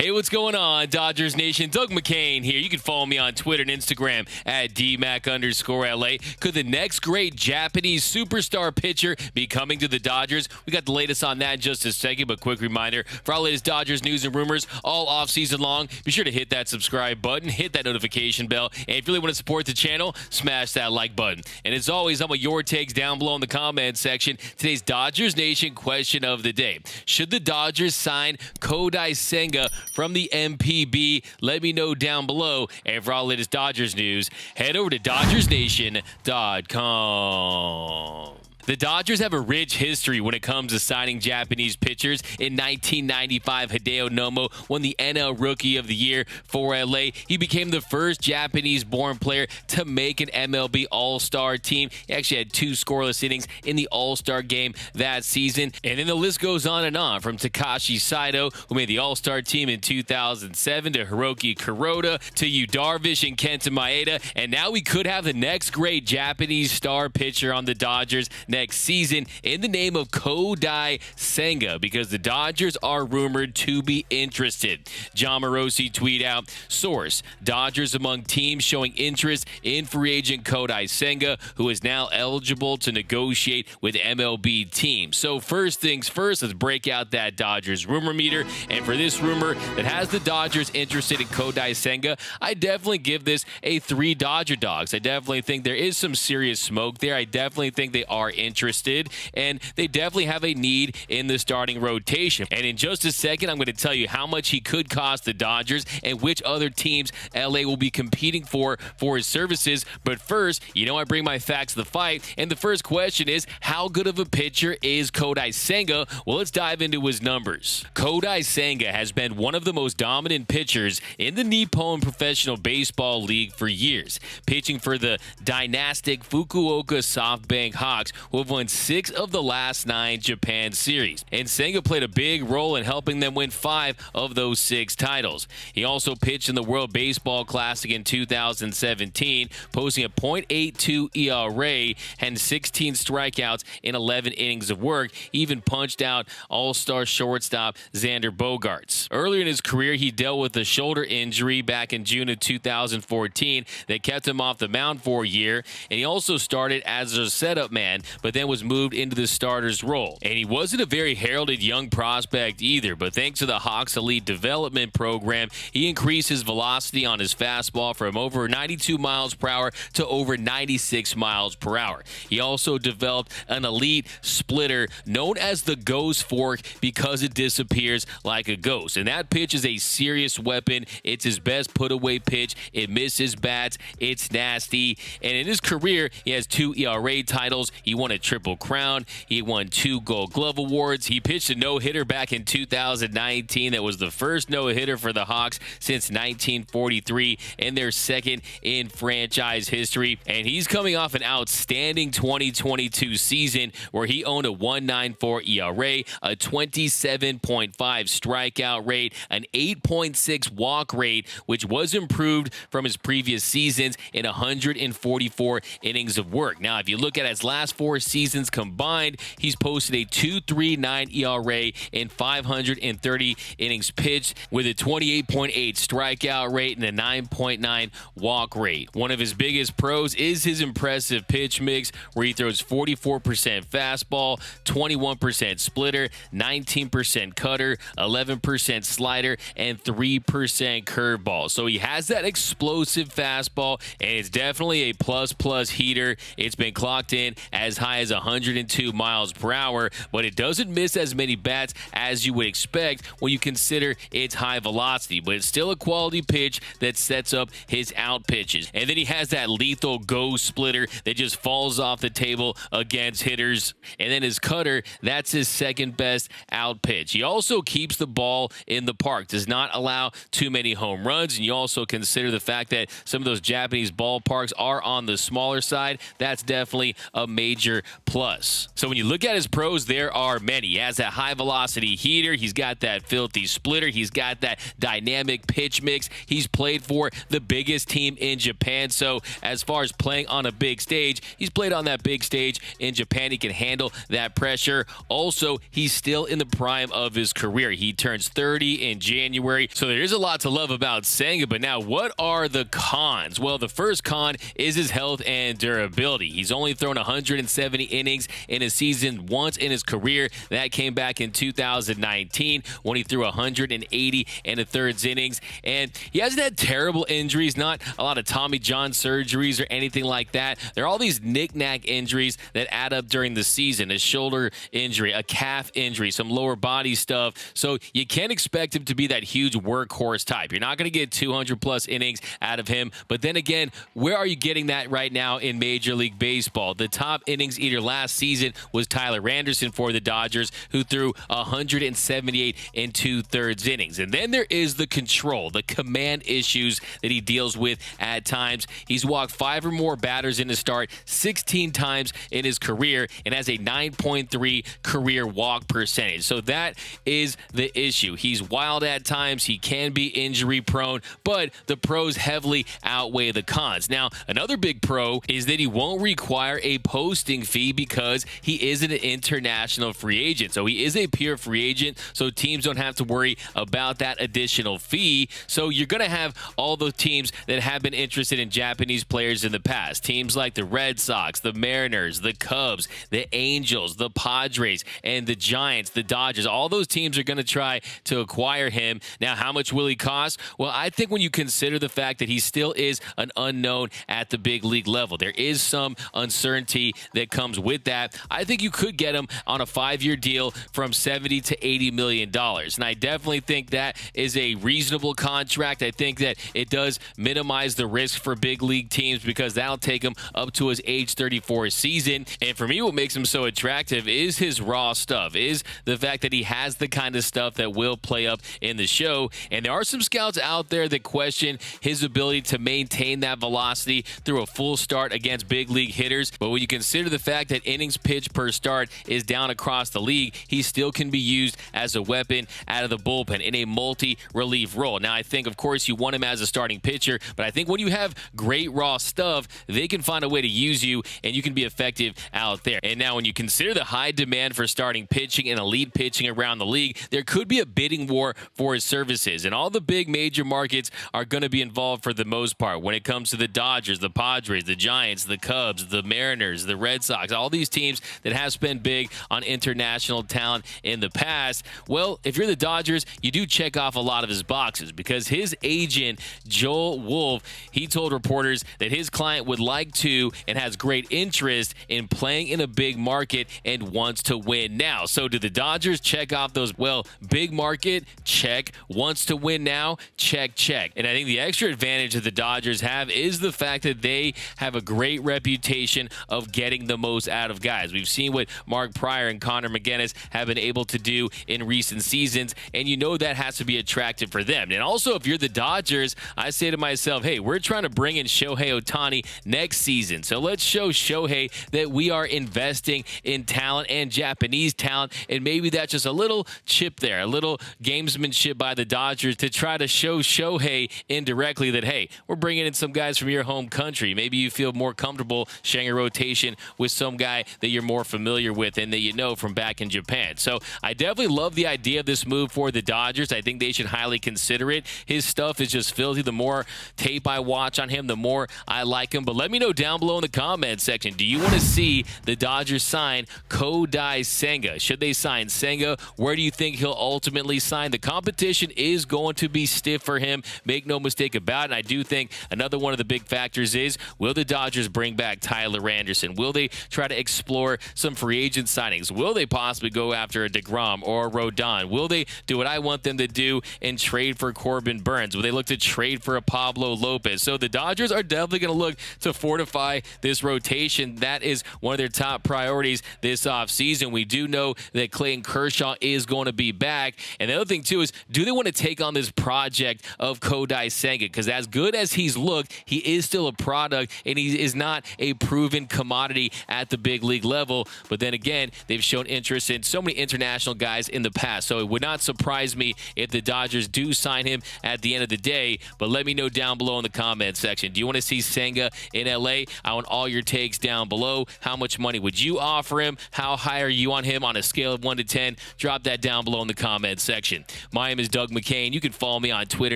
Hey, what's going on, Dodgers Nation? Doug McCain here. You can follow me on Twitter and Instagram at DMac_LA. Could the next great Japanese superstar pitcher be coming to the Dodgers? We got the latest on that in just a second, but quick reminder, for all latest Dodgers news and rumors all offseason long, be sure to hit that subscribe button, hit that notification bell, and if you really want to support the channel, smash that like button. And as always, I want your takes down below in the comments section. Today's Dodgers Nation question of the day. Should the Dodgers sign Kodai Senga from the MPB? Let me know down below. And for all the latest Dodgers news, head over to DodgersNation.com. The Dodgers have a rich history when it comes to signing Japanese pitchers. In 1995, Hideo Nomo won the NL Rookie of the Year for LA. He became the first Japanese-born player to make an MLB All-Star team. He actually had 2 scoreless innings in the All-Star game that season. And then the list goes on, from Takashi Saito, who made the All-Star team in 2007, to Hiroki Kuroda, to Yu Darvish and Kenta Maeda. And now we could have the next great Japanese star pitcher on the Dodgers next season in the name of Kodai Senga, because the Dodgers are rumored to be interested. John Morosi tweet out, source, Dodgers among teams showing interest in free agent Kodai Senga, who is now eligible to negotiate with MLB teams. So first things first, let's break out that Dodgers rumor meter. And for this rumor that has the Dodgers interested in Kodai Senga, I definitely give this a 3 Dodger dogs. I definitely think there is some serious smoke there. I definitely think they are interested, and they definitely have a need in the starting rotation. And in just a second, I'm going to tell you how much he could cost the Dodgers and which other teams LA will be competing for his services. But first, I bring my facts to the fight, and the first question is, how good of a pitcher is Kodai Senga? Well, let's dive into his numbers. Kodai Senga has been one of the most dominant pitchers in the Nippon Professional Baseball League for years, pitching for the dynastic Fukuoka SoftBank Hawks, who have won 6 of the last 9 Japan series. And Senga played a big role in helping them win 5 of those 6 titles. He also pitched in the World Baseball Classic in 2017, posting a .82 ERA and 16 strikeouts in 11 innings of work. He even punched out all-star shortstop Xander Bogaerts. Earlier in his career, he dealt with a shoulder injury back in June of 2014 that kept him off the mound for a year, and he also started as a setup man, but then was moved into the starter's role. And he wasn't a very heralded young prospect either, but thanks to the Hawks Elite Development Program, he increased his velocity on his fastball from over 92 miles per hour to over 96 miles per hour. He also developed an elite splitter known as the ghost fork because it disappears like a ghost. And that pitch is a serious weapon. It's his best put-away pitch. It misses bats. It's nasty. And in his career, he has 2 ERA titles. He won a Triple Crown. He won 2 Gold Glove Awards. He pitched a no-hitter back in 2019 that was the first no-hitter for the Hawks since 1943 and their second in franchise history. And he's coming off an outstanding 2022 season where he owned a 1.94 ERA, a 27.5 strikeout rate, an 8.6 walk rate, which was improved from his previous seasons in 144 innings of work. Now, if you look at his last 4 seasons combined, he's posted a 2.39 ERA in 530 innings pitched with a 28.8 strikeout rate and a 9.9 walk rate. One of his biggest pros is his impressive pitch mix, where he throws 44% fastball, 21% splitter, 19% cutter, 11% slider, and 3% curveball. So he has that explosive fastball, and it's definitely a plus heater. It's been clocked in as high as 102 miles per hour, but it doesn't miss as many bats as you would expect when you consider its high velocity. But it's still a quality pitch that sets up his out pitches. And then he has that lethal ghost splitter that just falls off the table against hitters. And then his cutter, that's his second best out pitch. He also keeps the ball in the park, does not allow too many home runs. And you also consider the fact that some of those Japanese ballparks are on the smaller side. That's definitely a major 200 plus. So when you look at his pros, there are many. He has that high velocity heater. He's got that filthy splitter. He's got that dynamic pitch mix. He's played for the biggest team in Japan. So as far as playing on a big stage, he's played on that big stage in Japan. He can handle that pressure. Also, he's still in the prime of his career. He turns 30 in January. So there is a lot to love about Senga. But now, what are the cons? Well, the first con is his health and durability. He's only thrown 170 innings in a season once in his career. That came back in 2019 when he threw 180 and a thirds innings. And he hasn't had terrible injuries, not a lot of Tommy John surgeries or anything like that. There are all these knick-knack injuries that add up during the season. A shoulder injury, a calf injury, some lower body stuff. So you can't expect him to be that huge workhorse type. You're not going to get 200 plus innings out of him. But then again, where are you getting that right now in Major League Baseball? The top innings eater last season was Tyler Anderson for the Dodgers, who threw 178 and 2/3 innings. And then there is the control, the command issues that he deals with at times. He's walked 5 or more batters in his start 16 times in his career and has a 9.3 career walk percentage. So that is the issue. He's wild at times. He can be injury prone, but the pros heavily outweigh the cons. Now, another big pro is that he won't require a posting fee because he is an international free agent. So he is a pure free agent, so teams don't have to worry about that additional fee. So you're going to have all the teams that have been interested in Japanese players in the past. Teams like the Red Sox, the Mariners, the Cubs, the Angels, the Padres, and the Giants, the Dodgers. All those teams are going to try to acquire him. Now, how much will he cost? Well, I think when you consider the fact that he still is an unknown at the big league level, there is some uncertainty that comes with that. I think you could get him on a 5-year deal from $70 to $80 million. And I definitely think that is a reasonable contract. I think that it does minimize the risk for big league teams because that'll take him up to his age 34 season. And for me, what makes him so attractive is his raw stuff, is the fact that he has the kind of stuff that will play up in the show. And there are some scouts out there that question his ability to maintain that velocity through a full start against big league hitters. But when you consider the fact that innings pitched per start is down across the league, he still can be used as a weapon out of the bullpen in a multi-relief role. Now, I think, of course, you want him as a starting pitcher, but I think when you have great raw stuff, they can find a way to use you, and you can be effective out there. And now, when you consider the high demand for starting pitching and elite pitching around the league, there could be a bidding war for his services, and all the big major markets are going to be involved for the most part. When it comes to the Dodgers, the Padres, the Giants, the Cubs, the Mariners, the Red Sox, all these teams that have spent big on international talent in the past, well, if you're the Dodgers, you do check off a lot of his boxes because his agent, Joel Wolf, he told reporters that his client would like to and has great interest in playing in a big market and wants to win now. So do the Dodgers check off those? Well, big market, check. Wants to win now, check, check. And I think the extra advantage that the Dodgers have is the fact that they have a great reputation of getting the most out of guys. We've seen what Mark Pryor and Connor McGinnis have been able to do in recent seasons, and you know that has to be attractive for them. And also, if you're the Dodgers, I say to myself, hey, we're trying to bring in Shohei Ohtani next season. So let's show Shohei that we are investing in talent and Japanese talent, and maybe that's just a little chip there, a little gamesmanship by the Dodgers to try to show Shohei indirectly that, hey, we're bringing in some guys from your home country. Maybe you feel more comfortable sharing a rotation with some guy that you're more familiar with and that you know from back in Japan. So I definitely love the idea of this move for the Dodgers. I think they should highly consider it. His stuff is just filthy. The more tape I watch on him, the more I like him. But let me know down below in the comment section, do you want to see the Dodgers sign Kodai Senga? Should they sign Senga? Where do you think he'll ultimately sign? The competition is going to be stiff for him. Make no mistake about it. And I do think another one of the big factors is, will the Dodgers bring back Tyler Anderson? Will they try to explore some free agent signings? Will they possibly go after a DeGrom or a Rodon? Will they do what I want them to do and trade for Corbin Burns? Will they look to trade for a Pablo Lopez? So the Dodgers are definitely going to look to fortify this rotation. That is one of their top priorities this offseason. We do know that Clayton Kershaw is going to be back. And the other thing, too, is do they want to take on this project of Kodai Senga? Because as good as he's looked, he is still a product, and he is not a proven commodity at the big league level. But then again, they've shown interest in so many international guys in the past. So it would not surprise me if the Dodgers do sign him at the end of the day. But let me know down below in the comments section. Do you want to see Senga in LA? I want all your takes down below. How much money would you offer him? How high are you on him on a scale of 1 to 10? Drop that down below in the comments section. My name is Doug McCain. You can follow me on Twitter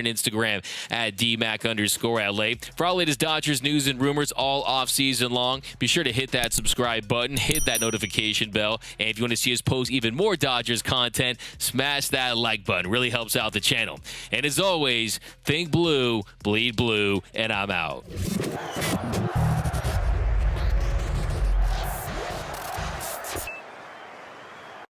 and Instagram at DMac_LA. For all latest Dodgers news and rumors all off season long, be sure to hit that subscribe button, hit that notification bell, and if you want to see us post even more Dodgers content, smash that like button. Really helps out the channel. And as always, think blue, bleed blue, and I'm out.